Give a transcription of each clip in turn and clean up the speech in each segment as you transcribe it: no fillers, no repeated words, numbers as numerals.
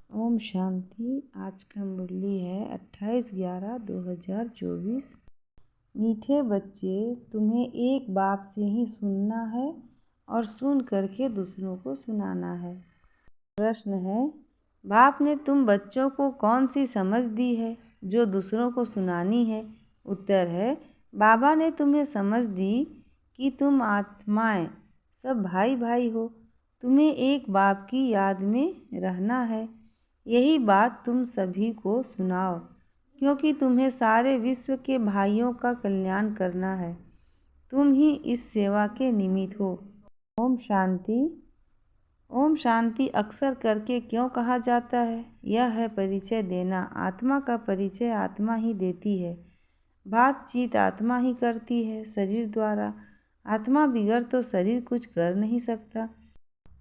ओम शांति। आज का मुरली है 28/11/2024। मीठे बच्चे, तुम्हें एक बाप से ही सुनना है और सुन करके दूसरों को सुनाना है। प्रश्न है, बाप ने तुम बच्चों को कौन सी समझ दी है जो दूसरों को सुनानी है? उत्तर है, बाबा ने तुम्हें समझ दी कि तुम आत्माएं सब भाई भाई हो। तुम्हें एक बाप की याद में रहना है। यही बात तुम सभी को सुनाओ, क्योंकि तुम्हें सारे विश्व के भाइयों का कल्याण करना है। तुम ही इस सेवा के निमित्त हो। ओम शांति। ओम शांति अक्सर करके क्यों कहा जाता है? यह है परिचय देना। आत्मा का परिचय आत्मा ही देती है। बातचीत आत्मा ही करती है शरीर द्वारा। आत्मा बिगड़ तो शरीर कुछ कर नहीं सकता।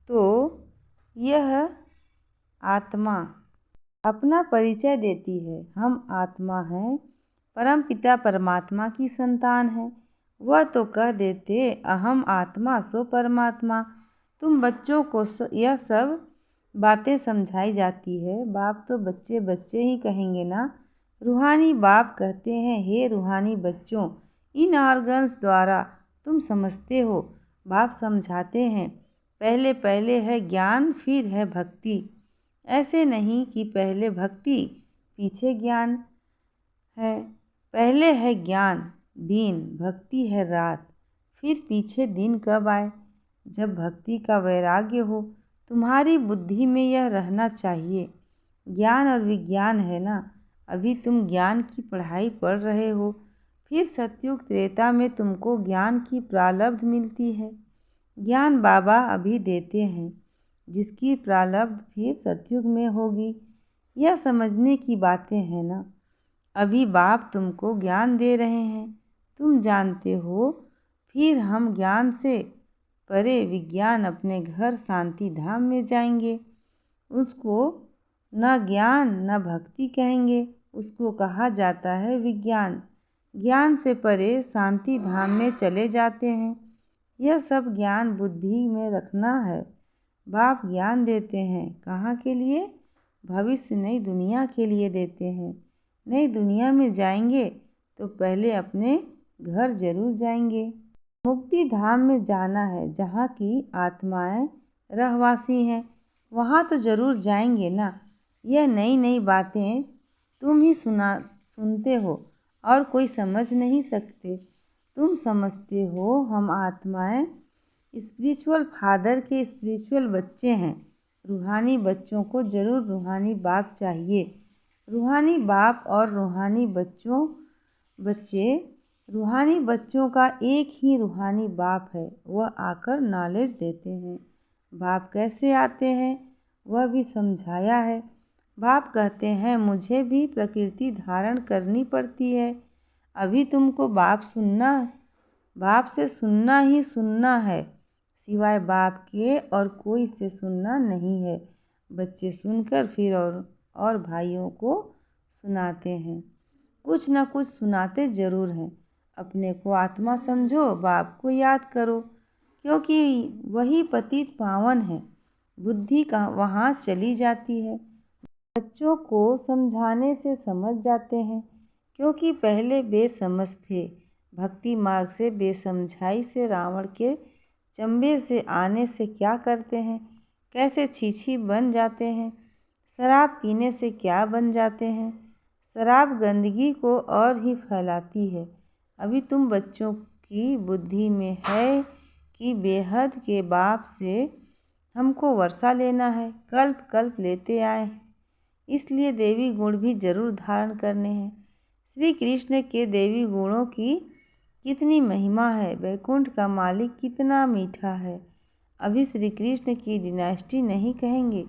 तो यह आत्मा अपना परिचय देती है। हम आत्मा हैं, परम पिता परमात्मा की संतान है। वह तो कह देते, अहम आत्मा सो परमात्मा। तुम बच्चों को यह सब बातें समझाई जाती है। बाप तो बच्चे बच्चे ही कहेंगे ना। रूहानी बाप कहते हैं, हे रूहानी बच्चों, इन ऑर्गन्स द्वारा तुम समझते हो। बाप समझाते हैं, पहले पहले है ज्ञान, फिर है भक्ति। ऐसे नहीं कि पहले भक्ति पीछे ज्ञान है। पहले है ज्ञान दिन, भक्ति है रात। फिर पीछे दिन कब आए? जब भक्ति का वैराग्य हो। तुम्हारी बुद्धि में यह रहना चाहिए। ज्ञान और विज्ञान है ना। अभी तुम ज्ञान की पढ़ाई पढ़ रहे हो, फिर सतयुग त्रेता में तुमको ज्ञान की प्रारब्ध मिलती है। ज्ञान बाबा अभी देते हैं, जिसकी प्रारब्ध फिर सतयुग में होगी। यह समझने की बातें हैं ना। अभी बाप तुमको ज्ञान दे रहे हैं, तुम जानते हो। फिर हम ज्ञान से परे विज्ञान अपने घर शांति धाम में जाएंगे। उसको न ज्ञान न भक्ति कहेंगे, उसको कहा जाता है विज्ञान। ज्ञान से परे शांति धाम में चले जाते हैं। यह सब ज्ञान बुद्धि में रखना है। बाप ज्ञान देते हैं, कहाँ के लिए? भविष्य नई दुनिया के लिए देते हैं। नई दुनिया में जाएंगे तो पहले अपने घर जरूर जाएंगे। मुक्ति धाम में जाना है, जहाँ की आत्माएं रहवासी हैं। वहाँ तो जरूर जाएंगे ना। यह नई नई बातें तुम ही सुनते हो और कोई समझ नहीं सकते। तुम समझते हो हम आत्माएं स्पिरिचुअल फादर के स्पिरिचुअल बच्चे हैं। रूहानी बच्चों को जरूर रूहानी बाप चाहिए। रूहानी बाप और रूहानी बच्चे रूहानी बच्चों का एक ही रूहानी बाप है। वह आकर नॉलेज देते हैं। बाप कैसे आते हैं वह भी समझाया है। बाप कहते हैं, मुझे भी प्रकृति धारण करनी पड़ती है। अभी तुमको बाप से सुनना ही सुनना है, सिवाय बाप के और कोई से सुनना नहीं है। बच्चे सुनकर फिर और भाइयों को सुनाते हैं। कुछ न कुछ सुनाते ज़रूर हैं। अपने को आत्मा समझो, बाप को याद करो, क्योंकि वही पतित पावन है। बुद्धि वहाँ चली जाती है। बच्चों को समझाने से समझ जाते हैं, क्योंकि पहले बेसमझ थे। भक्ति मार्ग से बेसमझाई से रावण के चंबे से आने से क्या करते हैं, कैसे छीछी बन जाते हैं। शराब पीने से क्या बन जाते हैं। शराब गंदगी को और ही फैलाती है। अभी तुम बच्चों की बुद्धि में है कि बेहद के बाप से हमको वर्षा लेना है। कल्प कल्प लेते आए हैं, इसलिए देवी गुण भी जरूर धारण करने हैं। श्री कृष्ण के देवी गुणों की कितनी महिमा है। वैकुंठ का मालिक कितना मीठा है। अभी श्री कृष्ण की डिनास्टी नहीं कहेंगे,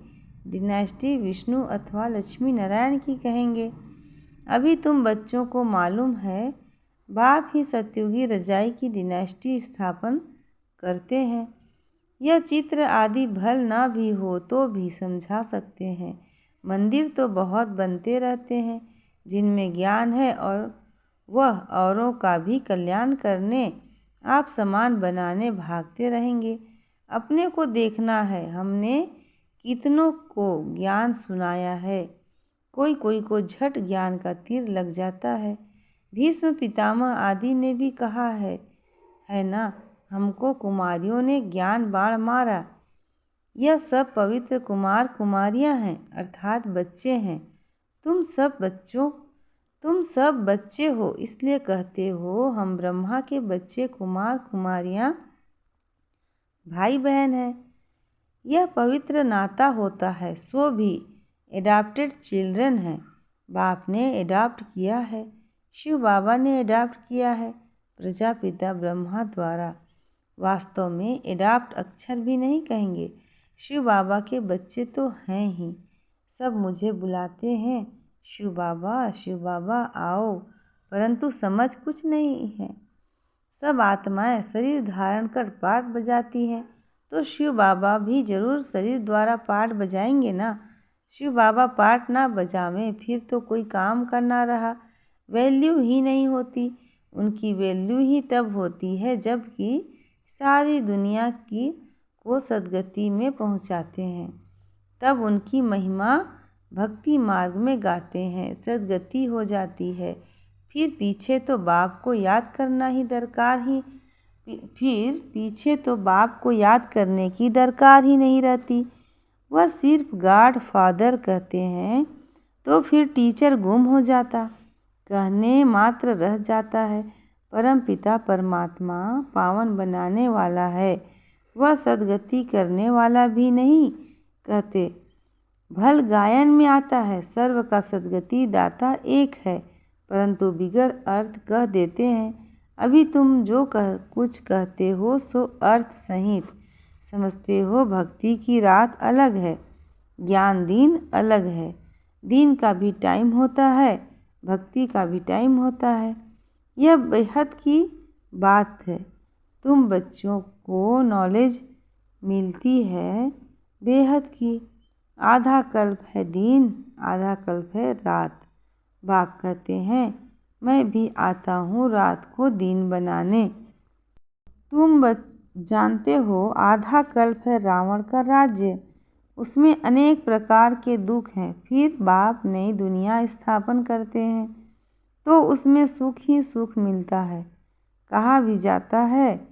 डिनास्टी विष्णु अथवा लक्ष्मी नारायण की कहेंगे। अभी तुम बच्चों को मालूम है, बाप ही सतयुगी रजाई की डिनास्टी स्थापन करते हैं। यह चित्र आदि भल ना भी हो तो भी समझा सकते हैं। मंदिर तो बहुत बनते रहते हैं, जिनमें ज्ञान है, और वह औरों का भी कल्याण करने, आप समान बनाने भागते रहेंगे। अपने को देखना है, हमने कितनों को ज्ञान सुनाया है। कोई कोई को झट ज्ञान का तीर लग जाता है। भीष्म पितामह आदि ने भी कहा है ना, हमको कुमारियों ने ज्ञान बाण मारा। यह सब पवित्र कुमार कुमारियां हैं, अर्थात बच्चे हैं। तुम सब बच्चे हो, इसलिए कहते हो हम ब्रह्मा के बच्चे कुमार कुमारियां भाई बहन हैं। यह पवित्र नाता होता है, सो भी एडॉप्टेड चिल्ड्रन है। बाप ने एडॉप्ट किया है, शिव बाबा ने एडॉप्ट किया है प्रजापिता ब्रह्मा द्वारा। वास्तव में एडॉप्ट अक्षर भी नहीं कहेंगे, शिव बाबा के बच्चे तो हैं ही। सब मुझे बुलाते हैं, शिव बाबा आओ, परंतु समझ कुछ नहीं है। सब आत्माएं शरीर धारण कर पाठ बजाती हैं, तो शिव बाबा भी जरूर शरीर द्वारा पाठ बजाएंगे ना। शिव बाबा पाठ ना बजावें फिर तो कोई काम का ना रहा, वैल्यू ही नहीं होती। उनकी वैल्यू ही तब होती है जबकि सारी दुनिया को सद्गति में पहुंचाते हैं, तब उनकी महिमा भक्ति मार्ग में गाते हैं, सद्गति हो जाती है। फिर पीछे तो बाप को याद करने की दरकार ही नहीं रहती। वह सिर्फ गॉड फादर कहते हैं तो फिर टीचर गुम हो जाता, कहने मात्र रह जाता है। परम पिता परमात्मा पावन बनाने वाला है, वह सद्गति करने वाला भी नहीं कहते। भल गायन में आता है, सर्व का सद्गति दाता एक है, परंतु बिगर अर्थ कह देते हैं। अभी तुम जो कुछ कहते हो सो अर्थ सहित समझते हो। भक्ति की रात अलग है, ज्ञान दिन अलग है। दिन का भी टाइम होता है, भक्ति का भी टाइम होता है। यह बेहद की बात है। तुम बच्चों को नॉलेज मिलती है बेहद की। आधा कल्प है दिन, आधा कल्प है रात। बाप कहते हैं मैं भी आता हूँ रात को दिन बनाने। तुम जानते हो आधा कल्प है रावण का राज्य, उसमें अनेक प्रकार के दुख हैं। फिर बाप नई दुनिया स्थापन करते हैं तो उसमें सुख ही सुख मिलता है। कहा भी जाता है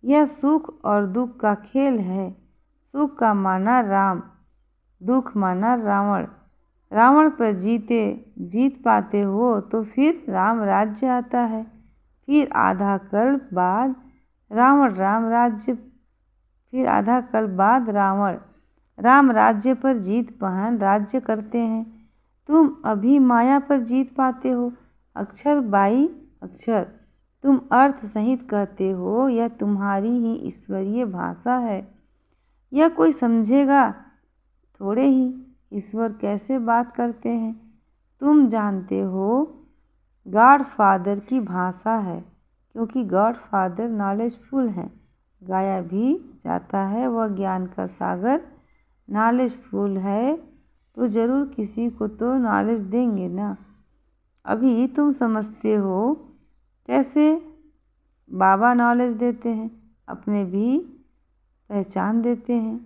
यह सुख और दुख का खेल है। सुख का माना राम, दुख माना रावण। रावण पर जीत पाते हो तो फिर राम राज्य आता है। फिर आधा कल्प बाद रावण राम राज्य पर जीत पहन राज्य करते हैं। तुम अभी माया पर जीत पाते हो, अक्षर बाई अक्षर। तुम अर्थ सहित कहते हो, यह तुम्हारी ही ईश्वरीय भाषा है। यह कोई समझेगा थोड़े ही, ईश्वर कैसे बात करते हैं। तुम जानते हो गॉड फादर की भाषा है, क्योंकि गॉड फादर नॉलेजफुल हैं। गाया भी जाता है वह ज्ञान का सागर नॉलेजफुल है, तो ज़रूर किसी को तो नॉलेज देंगे ना। अभी तुम समझते हो कैसे बाबा नॉलेज देते हैं, अपने भी पहचान देते हैं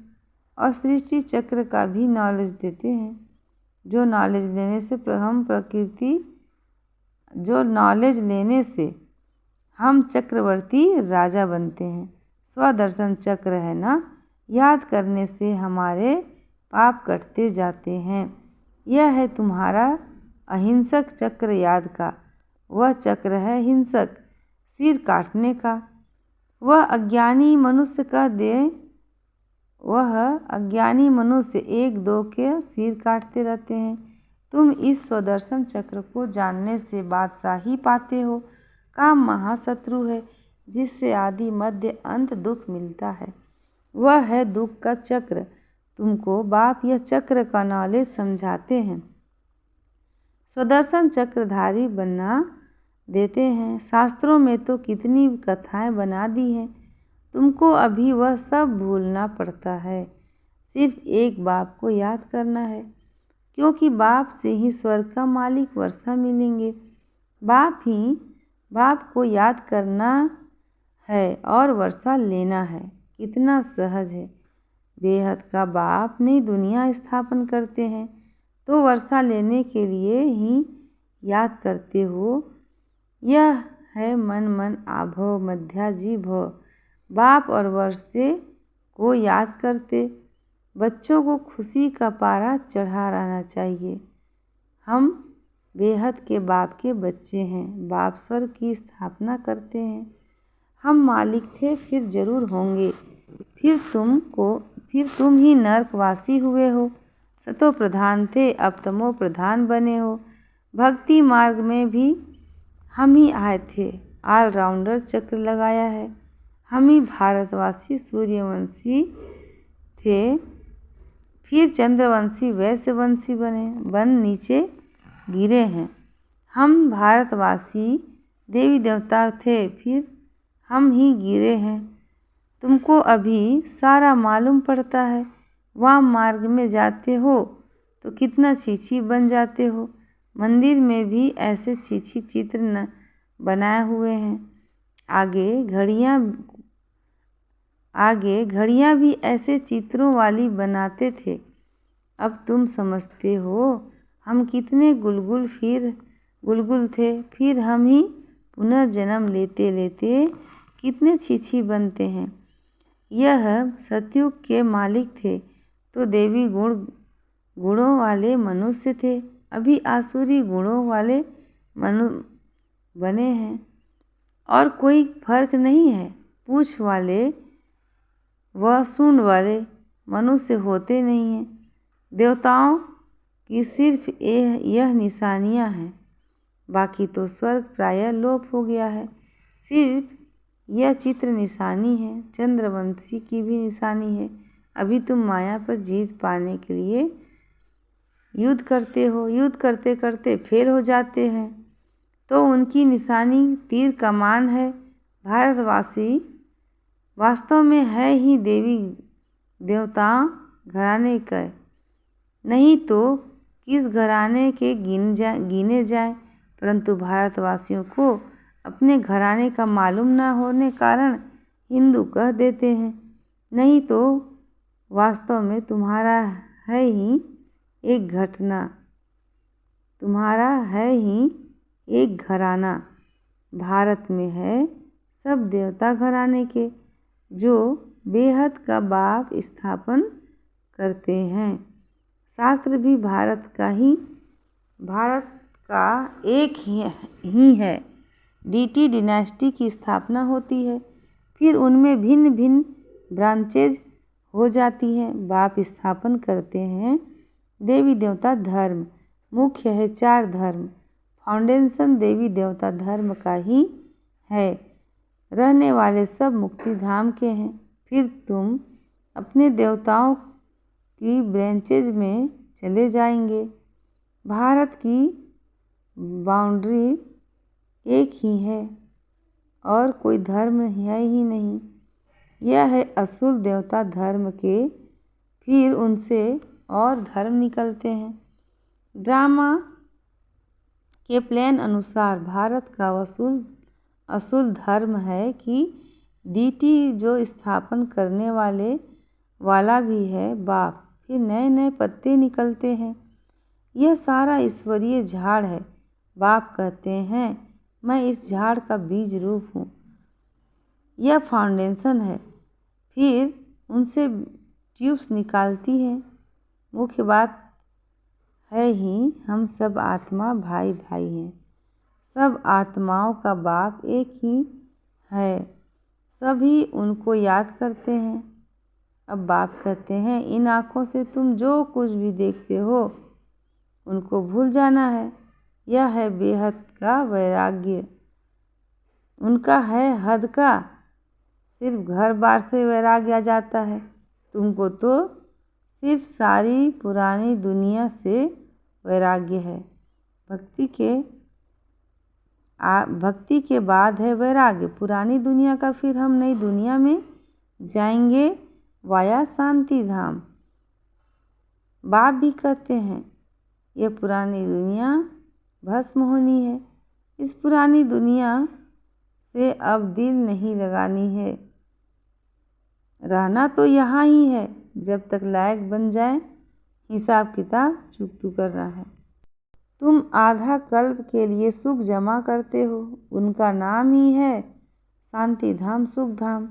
और सृष्टि चक्र का भी नॉलेज देते हैं। जो नॉलेज लेने से हम चक्रवर्ती राजा बनते हैं। स्वदर्शन चक्र है ना, याद करने से हमारे पाप कटते जाते हैं। यह है तुम्हारा अहिंसक चक्र याद का। वह चक्र है हिंसक, सिर काटने का। वह अज्ञानी मनुष्य एक दो के सिर काटते रहते हैं। तुम इस स्वदर्शन चक्र को जानने से बादशाही पाते हो। काम महाशत्रु है, जिससे आदि मध्य अंत दुख मिलता है। वह है दुख का चक्र। तुमको बाप यह चक्र का नॉलेज समझाते हैं, स्वदर्शन चक्रधारी बना देते हैं। शास्त्रों में तो कितनी कथाएं बना दी हैं, तुमको अभी वह सब भूलना पड़ता है। सिर्फ एक बाप को याद करना है, क्योंकि बाप से ही स्वर्ग का मालिक वर्षा मिलेंगे। बाप को याद करना है और वर्षा लेना है। कितना सहज है। बेहद का बाप नई दुनिया स्थापन करते हैं तो वर्षा लेने के लिए ही याद करते हो। यह है मन मन आभव मध्या जी भव। बाप और वर्षे को याद करते बच्चों को खुशी का पारा चढ़ा रहना चाहिए। हम बेहद के बाप के बच्चे हैं। बाप स्वर्ग की स्थापना करते हैं। हम मालिक थे फिर जरूर होंगे। फिर तुम ही नरकवासी हुए हो। सतो प्रधान थे अब तमो प्रधान बने हो। भक्ति मार्ग में भी हम ही आए थे। ऑलराउंडर चक्र लगाया है। हम ही भारतवासी सूर्यवंशी थे फिर चंद्रवंशी वैश्यवंशी बन नीचे गिरे हैं। हम भारतवासी देवी देवता थे फिर हम ही गिरे हैं। तुमको अभी सारा मालूम पड़ता है। वाम मार्ग में जाते हो तो कितना छीछी बन जाते हो। मंदिर में भी ऐसे छीछी चित्र न बनाए हुए हैं। आगे घड़ियाँ भी ऐसे चित्रों वाली बनाते थे। अब तुम समझते हो हम कितने गुलगुल थे फिर हम ही पुनर्जन्म लेते लेते कितने छीछी बनते हैं। यह सतयुग के मालिक थे तो देवी गुणों वाले मनुष्य थे। अभी आसुरी गुणों वाले बने हैं और कोई फर्क नहीं है। पूंछ वाले व सूंड वाले मनुष्य होते नहीं हैं। देवताओं की सिर्फ यह निशानियां हैं। बाकी तो स्वर्ग प्रायः लोप हो गया है। सिर्फ यह चित्र निशानी है। चंद्रवंशी की भी निशानी है। अभी तुम माया पर जीत पाने के लिए युद्ध करते हो। युद्ध करते करते फेल हो जाते हैं तो उनकी निशानी तीर कमान है। भारतवासी वास्तव में है ही देवी देवताओं घराने का। नहीं तो किस घराने के गिने जाए। परंतु भारतवासियों को अपने घराने का मालूम न होने कारण हिंदू कह देते हैं। नहीं तो वास्तव में तुम्हारा है ही एक घराना भारत में है सब देवता घराने के जो बेहद का बाप स्थापन करते हैं। शास्त्र भी भारत का एक ही है। डीटी डिनेस्टी की स्थापना होती है फिर उनमें भिन्न भिन्न ब्रांचेज हो जाती हैं। बाप स्थापन करते हैं देवी देवता धर्म। मुख्य है 4 धर्म। फाउंडेशन देवी देवता धर्म का ही है। रहने वाले सब मुक्ति धाम के हैं। फिर तुम अपने देवताओं की ब्रांचेज में चले जाएंगे। भारत की बाउंड्री एक ही है और कोई धर्म है ही नहीं। यह है असूल देवता धर्म के फिर उनसे और धर्म निकलते हैं। ड्रामा के प्लान अनुसार भारत का असूल धर्म है कि डीटी जो स्थापन करने वाला भी है बाप। फिर नए नए पत्ते निकलते हैं। यह सारा ईश्वरीय झाड़ है। बाप कहते हैं मैं इस झाड़ का बीज रूप हूँ। यह फाउंडेशन है। फिर उनसे ट्यूब्स निकालती हैं। मुख्य बात है ही हम सब आत्मा भाई भाई हैं। सब आत्माओं का बाप एक ही है। सभी उनको याद करते हैं। अब बाप कहते हैं इन आँखों से तुम जो कुछ भी देखते हो उनको भूल जाना है। यह है बेहद का वैराग्य। उनका है हद का। सिर्फ घर बार से वैराग्य आ जाता है। तुमको तो सिर्फ सारी पुरानी दुनिया से वैराग्य है। भक्ति के बाद है वैराग्य पुरानी दुनिया का। फिर हम नई दुनिया में जाएंगे वाया शांति धाम। बाप भी कहते हैं यह पुरानी दुनिया भस्म होनी है। इस पुरानी दुनिया से अब दिल नहीं लगानी है। रहना तो यहाँ ही है जब तक लायक बन जाएं, हिसाब किताब चुकतू करना है। तुम आधा कल्प के लिए सुख जमा करते हो, उनका नाम ही है शांति धाम, सुख धाम।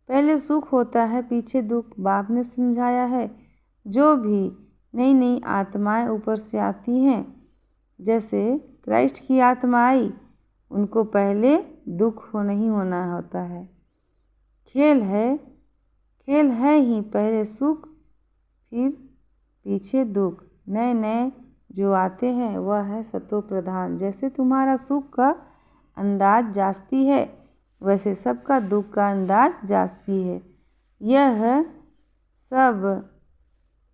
पहले सुख होता है, पीछे दुख। बाप ने समझाया है, जो भी नई नई आत्माएं ऊपर से आती हैं, जैसे क्राइस्ट की आत्मा आई, उनको पहले दुख नहीं होना होता है। खेल है ही, पहले सुख फिर पीछे दुख। नए नए जो आते हैं वह है सतो प्रधान। जैसे तुम्हारा सुख का अंदाज जास्ती है, वैसे सबका दुख का अंदाज जास्ती है। यह सब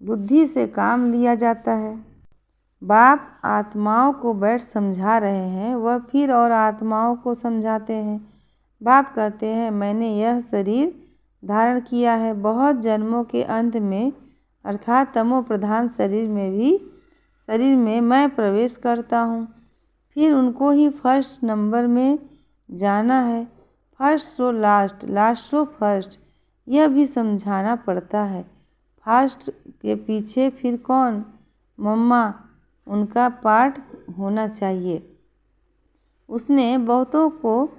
बुद्धि से काम लिया जाता है। बाप आत्माओं को बैठ समझा रहे हैं, वह फिर और आत्माओं को समझाते हैं। बाप कहते हैं, मैंने यह शरीर धारण किया है। बहुत जन्मों के अंत में अर्थात तमो प्रधान शरीर में मैं प्रवेश करता हूँ। फिर उनको ही फर्स्ट नंबर में जाना है। First so last, last so first, यह भी समझाना पड़ता है। फर्स्ट के पीछे फिर कौन? मम्मा, उनका पार्ट होना चाहिए। उसने बहुतों को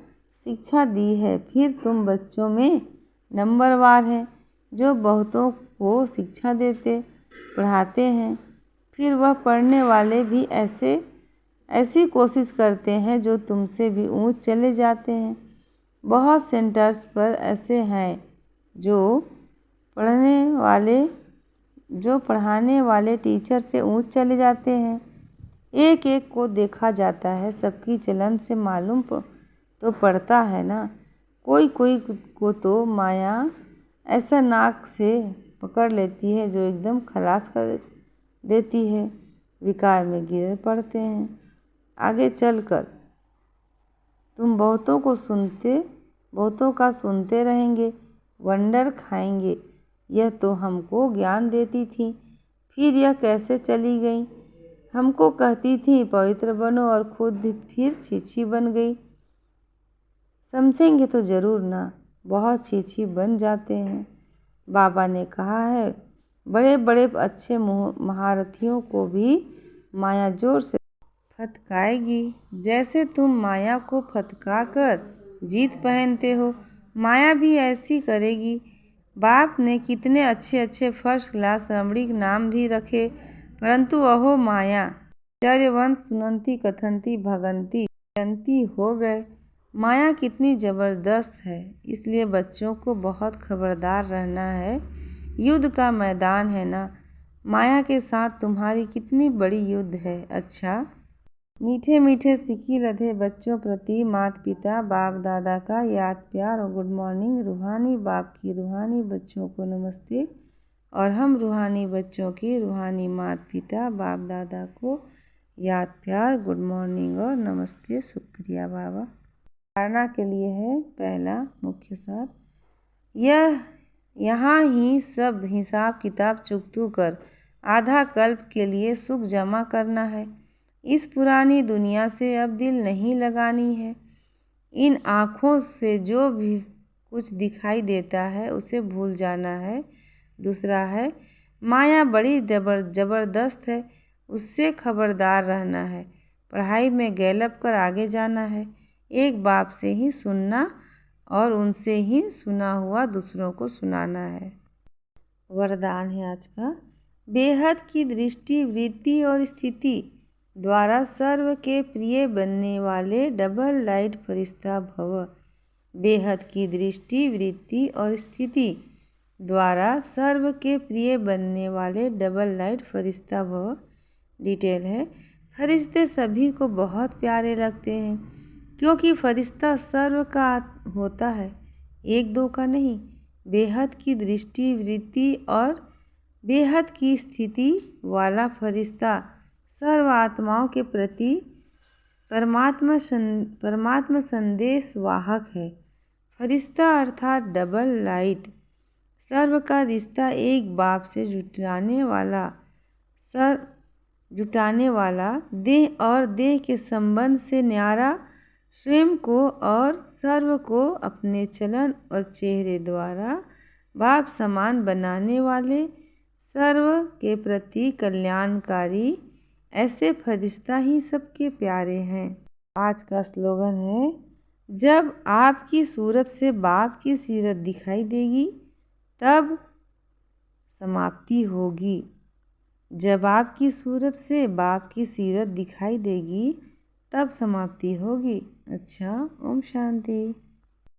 शिक्षा दी है। फिर तुम बच्चों में नंबरवार हैं, जो बहुतों को शिक्षा देते पढ़ाते हैं। फिर वह पढ़ने वाले भी ऐसी कोशिश करते हैं जो तुमसे भी ऊंच चले जाते हैं। बहुत सेंटर्स पर ऐसे हैं जो पढ़ाने वाले टीचर से ऊंच चले जाते हैं। एक एक को देखा जाता है, सबकी चलन से मालूम तो पड़ता है ना। कोई को तो माया ऐसा नाक से पकड़ लेती है जो एकदम खलास कर देती है, विकार में गिर पड़ते हैं। आगे चलकर तुम बहुतों का सुनते रहेंगे, वंडर खाएंगे। यह तो हमको ज्ञान देती थी, फिर यह कैसे चली गई? हमको कहती थी पवित्र बनो और खुद फिर छीछी बन गई। समझेंगे तो जरूर ना, बहुत छीछी बन जाते हैं। बाबा ने कहा है, बड़े बड़े अच्छे महारथियों को भी माया जोर से फटकाएगी। जैसे तुम माया को फटका कर जीत पहनते हो, माया भी ऐसी करेगी। बाप ने कितने अच्छे अच्छे फर्स्ट क्लास रमणीक नाम भी रखे, परंतु अहो माया चर्यवंत सुनंती कथंती भगंती जयंती हो गए। माया कितनी ज़बरदस्त है, इसलिए बच्चों को बहुत खबरदार रहना है। युद्ध का मैदान है ना, माया के साथ तुम्हारी कितनी बड़ी युद्ध है। अच्छा, मीठे मीठे सिक्की लधे बच्चों प्रति माता पिता बाप दादा का याद प्यार और गुड मॉर्निंग। रूहानी बाप की रूहानी बच्चों को नमस्ते, और हम रूहानी बच्चों की रूहानी माता पिता बाप दादा को याद प्यार, गुड मॉर्निंग और नमस्ते। शुक्रिया बाबा। धारणा के लिए है पहला मुख्य सार, यहाँ ही सब हिसाब किताब चुकतू कर आधा कल्प के लिए सुख जमा करना है। इस पुरानी दुनिया से अब दिल नहीं लगानी है। इन आँखों से जो भी कुछ दिखाई देता है उसे भूल जाना है। दूसरा है, माया बड़ी ज़बरदस्त है, उससे खबरदार रहना है। पढ़ाई में गैलप कर आगे जाना है। एक बाप से ही सुनना और उनसे ही सुना हुआ दूसरों को सुनाना है। वरदान है आज का, बेहद की दृष्टि वृत्ति और स्थिति द्वारा सर्व के प्रिय बनने वाले डबल लाइट फरिश्ता भव। बेहद की दृष्टि वृत्ति और स्थिति द्वारा सर्व के प्रिय बनने वाले डबल लाइट फरिश्ता भव। डिटेल है, फरिश्ते सभी को बहुत प्यारे लगते हैं, क्योंकि फरिश्ता सर्व का होता है, एक दो का नहीं। बेहद की दृष्टि वृत्ति और बेहद की स्थिति वाला फरिश्ता सर्व आत्माओं के प्रति परमात्मा संदेश वाहक है। फरिश्ता अर्थात डबल लाइट सर्व का रिश्ता एक बाप से जुटाने वाला देह और देह के संबंध से न्यारा, स्वयं को और सर्व को अपने चलन और चेहरे द्वारा बाप समान बनाने वाले, सर्व के प्रति कल्याणकारी, ऐसे फरिश्ता ही सबके प्यारे हैं। आज का स्लोगन है, जब आपकी सूरत से बाप की सीरत दिखाई देगी तब समाप्ति होगी। जब आपकी सूरत से बाप की सीरत दिखाई देगी तब समाप्ति होगी। अच्छा, ओम शांति।